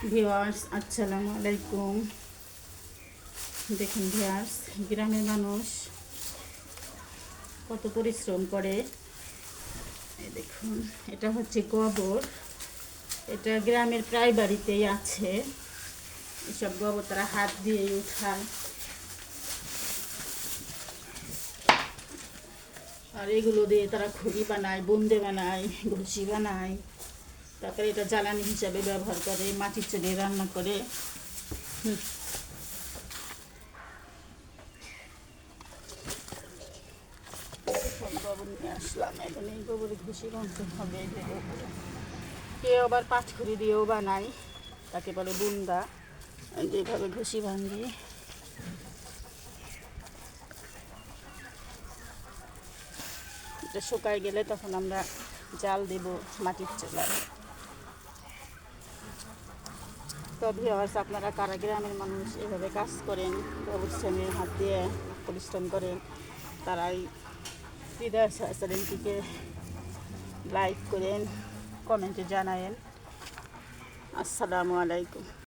Viewers আসসালামু আলাইকুম। দেখুন ভিউয়ার্স, গ্রামের মানুষ কত পরিশ্রম করে। এই দেখুন, এটা হচ্ছে গোবর। এটা গ্রামের প্রায় বাড়িতেই আছে। এসব গোবর তারা হাত দিয়েই উঠায়। আর এগুলো দিয়ে তারা খুঁড়ি বানায়, বুন্দে বানায়, ঘুষি বানায়। তারপরে এটা জ্বালানি হিসাবে ব্যবহার করে, মাটির চুলায় রান্না করে। সব গোবর নিয়ে আসলাম, এখন এই গোবরে ঘুষি বানতে হবে। কেউ আবার পাটখড়ি দিয়েও বানায়, তাকে বলে বুন্দা। যেভাবে ঘুষি ভাঙি, এটা শুকায় গেলে তখন আমরা জাল দেব মাটির চুলায়। তো ভিউয়ার্স, আপনারা কারা গ্রামের মানুষ এভাবে কাজ করেন, পরিশ্রমের হাত দিয়ে পরিশ্রম করেন, তারাই হৃদয় চ্যানেলটিকে লাইক করেন, কমেন্টে জানায়েন। আসসালামু আলাইকুম।